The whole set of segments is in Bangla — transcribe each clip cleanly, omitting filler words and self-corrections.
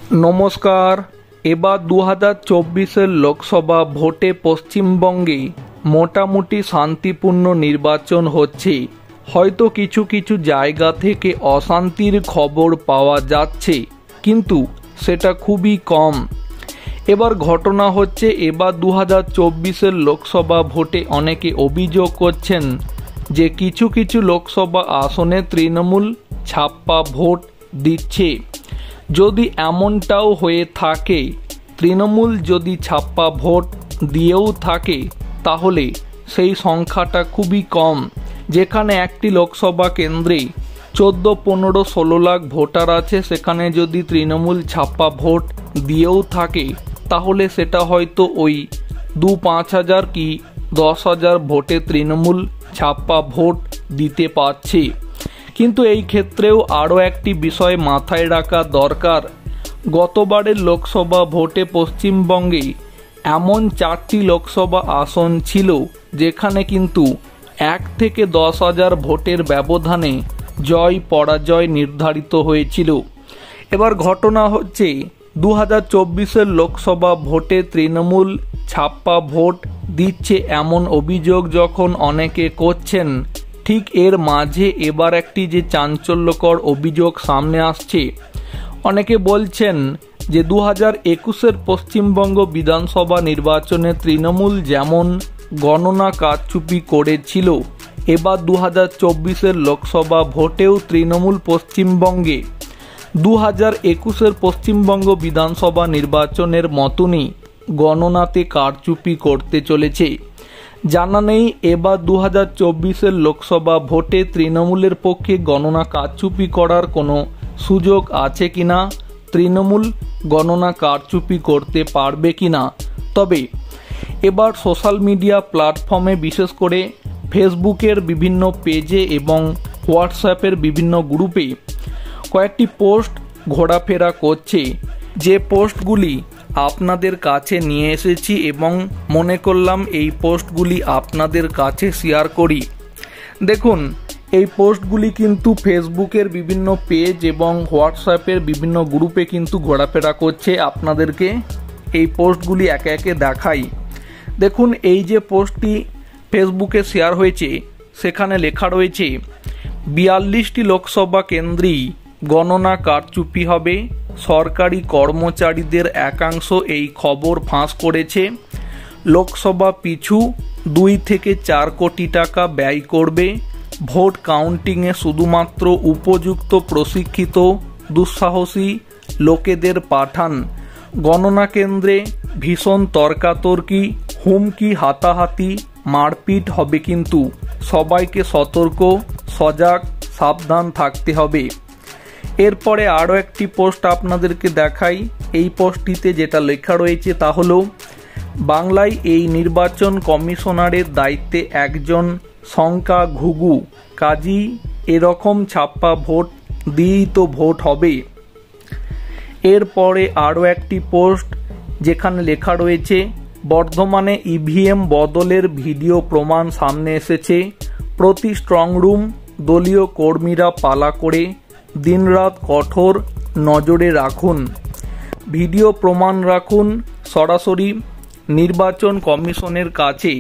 नमस्कार। एबार 2024 लोकसभा भोटे पश्चिमबंगे मोटामुटी शांतिपूर्ण निर्वाचन होच्छे। हयतो किछु किछु जायगा थेके अशांतिर खबर पावा जाच्छे, किन्तु सेटा खुबই कम। एबार घटना होच्छे एबार 2024 लोकसभा भोटे अनेके अभियोग करछेन जे किछु किछु लोकसभा आसने तृणमूल छाप्पा भोट दिच्छे। যদি এমনটাও হয়ে থাকে, তৃণমূল যদি ছাপ্পা ভোট দিয়েও থাকে তাহলে সেই সংখ্যাটা খুবই কম। যেখানে একটি লোকসভা কেন্দ্রে 14, 15, 16 লাখ ভোটার আছে, সেখানে যদি তৃণমূল ছাপ্পা ভোট দিয়েও থাকে তাহলে সেটা হয়তো ওই 2-5 হাজার কি 10 হাজার ভোটে তৃণমূল ছাপ্পা ভোট দিতে পারছে। কিন্তু এই ক্ষেত্রেও আরও একটি বিষয় মাথায় রাখা দরকার। গতবারের লোকসভা ভোটে পশ্চিমবঙ্গে এমন 4টি লোকসভা আসন ছিল যেখানে কিন্তু 1 থেকে 10 হাজার ভোটের ব্যবধানে জয় পরাজয় নির্ধারিত হয়েছিল। এবার ঘটনা হচ্ছে 2024 লোকসভা ভোটে তৃণমূল ছাপ্পা ভোট দিচ্ছে এমন অভিযোগ যখন অনেকে করছেন, ঠিক এর মাঝে এবার একটি যে চাঞ্চল্যকর অভিযোগ সামনে আসছে। অনেকে বলছেন যে 2021 পশ্চিমবঙ্গ বিধানসভা নির্বাচনে তৃণমূল যেমন গণনা কারচুপি করেছিল, এবার 2024 লোকসভা ভোটেও তৃণমূল পশ্চিমবঙ্গে 2021 পশ্চিমবঙ্গ বিধানসভা নির্বাচনের মতনই গণনাতে কারচুপি করতে চলেছে। জানা নেই এবার 2024 লোকসভা ভোটে তৃণমূলের পক্ষে গণনা কারচুপি করার কোনো সুযোগ আছে কিনা, তৃণমূল গণনা কারচুপি করতে পারবে কিনা। তবে এবার সোশ্যাল মিডিয়া প্ল্যাটফর্মে বিশেষ করে ফেসবুকের বিভিন্ন পেজে এবং হোয়াটসঅ্যাপের বিভিন্ন গ্রুপে কয়েকটি পোস্ট ঘোরাফেরা করছে, যে পোস্টগুলি আপনাদের কাছে নিয়ে এসেছি এবং মনে করলাম এই পোস্টগুলি আপনাদের কাছে শেয়ার করি। দেখুন, এই পোস্টগুলি কিন্তু ফেসবুকের বিভিন্ন পেজ এবং হোয়াটসঅ্যাপের বিভিন্ন গ্রুপে কিন্তু ঘোরাফেরা করছে। আপনাদেরকে এই পোস্টগুলি একে একে দেখাই। দেখুন, এই যে পোস্টটি ফেসবুকে শেয়ার হয়েছে সেখানে লেখা রয়েছে 42টি লোকসভা কেন্দ্রেই গণনা কারচুপি হবে। সরকারি কর্মচারীদের একাংশ এই খবর ফাঁস করেছে। লোকসভা পিছু 2 থেকে 4 কোটি টাকা ব্যয় করবে। ভোট কাউন্টিংয়ে শুধুমাত্র উপযুক্ত প্রশিক্ষিত দুঃসাহসী লোকেদের পাঠান। গণনা কেন্দ্রে ভীষণ তর্কাতর্কি, হুমকি, হাতাহাতি, মারপিট হবে, কিন্তু সবাইকে সতর্ক, সজাগ, সাবধান থাকতে হবে। এরপরে আরও একটি পোস্ট আপনাদেরকে দেখাই। এই পোস্টটিতে যেটা লেখা রয়েছে তা হলো, বাংলায় এই নির্বাচন কমিশনারের দায়িত্বে একজন শঙ্কা ঘুঘু, কাজী এরকম ছাপ্পা ভোট দিয়েই তো ভোট হবে। এরপরে আরও একটি পোস্ট যেখানে লেখা রয়েছে, বর্ধমানে ইভিএম বদলের ভিডিও প্রমাণ সামনে এসেছে। প্রতি স্ট্রংরুম দলীয় কর্মীরা পালা করে দিনরাত কঠোর নজরে রাখুন। ভিডিও প্রমাণ রাখুন, সরাসরি নির্বাচন কমিশনের কাছে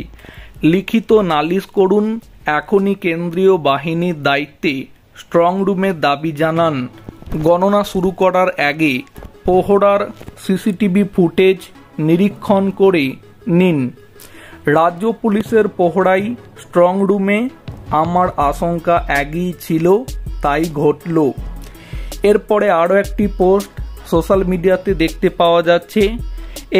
লিখিত নালিশ করুন। এখনই কেন্দ্রীয় বাহিনীর দায়িত্বে স্ট্রংরুমের দাবি জানান। গণনা শুরু করার আগে প্রহরার সিসিটিভি ফুটেজ নিরীক্ষণ করে নিন। রাজ্য পুলিশের প্রহরায় স্ট্রংরুমে আমার আশঙ্কা আগেই ছিল, তাই ঘটল। এরপরে আরও একটি পোস্ট সোশ্যাল মিডিয়াতে দেখতে পাওয়া যাচ্ছে।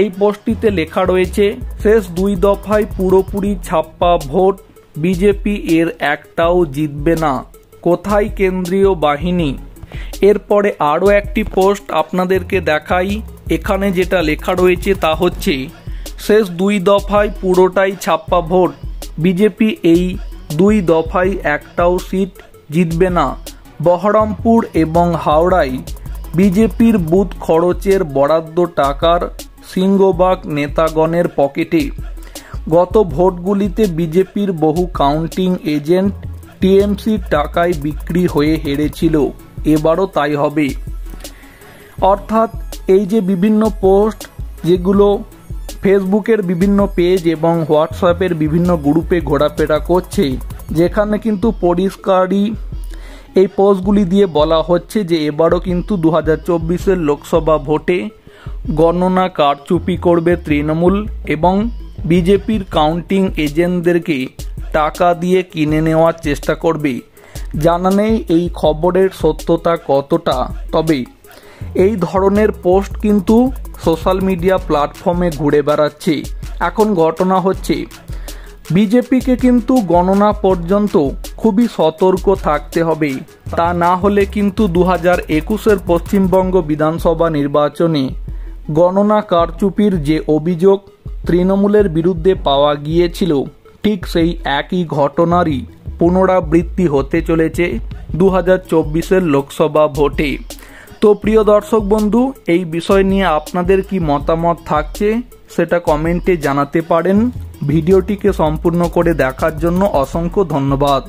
এই পোস্টটিতে লেখা রয়েছে, শেষ 2 দফায় পুরোপুরি ছাপ্পা ভোট, বিজেপি এর একটাও জিতবে না, কোথায় কেন্দ্রীয় বাহিনী। এরপরে আরও একটি পোস্ট আপনাদেরকে দেখাই। এখানে যেটা লেখা রয়েছে তা হচ্ছে, শেষ 2 দফায় পুরোটাই ছাপ্পা ভোট, বিজেপি এই 2 দফায় একটাও সিট জিতবে না। বহরমপুর এবং হাওড়ায় বিজেপির বুথ খরচের বরাদ্দ টাকার সিংহভাগ নেতাগণের পকেটে। গত ভোটগুলিতে বিজেপির বহু কাউন্টিং এজেন্ট টিএমসির টাকায় বিক্রি হয়ে হেরেছিল, এবারও তাই হবে। অর্থাৎ এই যে বিভিন্ন পোস্ট যেগুলো ফেসবুকের বিভিন্ন পেজ এবং হোয়াটসঅ্যাপের বিভিন্ন গ্রুপে ঘোরাফেরা করছে, যেখানে কিন্তু পরিষ্কারই এই পোস্টগুলি দিয়ে বলা হচ্ছে যে এবারও কিন্তু 2024 লোকসভা ভোটে গণনা কারচুপি করবে তৃণমূল এবং বিজেপির কাউন্টিং এজেন্টদেরকে টাকা দিয়ে কিনে নেওয়ার চেষ্টা করবে। জানা নেই এই খবরের সত্যতা কতটা, তবে এই ধরনের পোস্ট কিন্তু সোশ্যাল মিডিয়া প্ল্যাটফর্মে ঘুরে বেড়াচ্ছে। এখন ঘটনা হচ্ছে বিজেপিকে কিন্তু গণনা পর্যন্ত খুবই সতর্ক থাকতে হবে, তা না হলে কিন্তু 2021 পশ্চিমবঙ্গ বিধানসভা নির্বাচনে গণনা কারচুপির যে অভিযোগ তৃণমূলের বিরুদ্ধে পাওয়া গিয়েছিল, ঠিক সেই একই ঘটনারই পুনরাবৃত্তি হতে চলেছে 2024 লোকসভা ভোটে। তো প্রিয় দর্শক বন্ধু, এই বিষয় নিয়ে আপনাদের কি মতামত থাকছে সেটা কমেন্টে জানাতে পারেন। ভিডিওটিকে সম্পূর্ণ করে দেখার জন্য অসংখ্য ধন্যবাদ।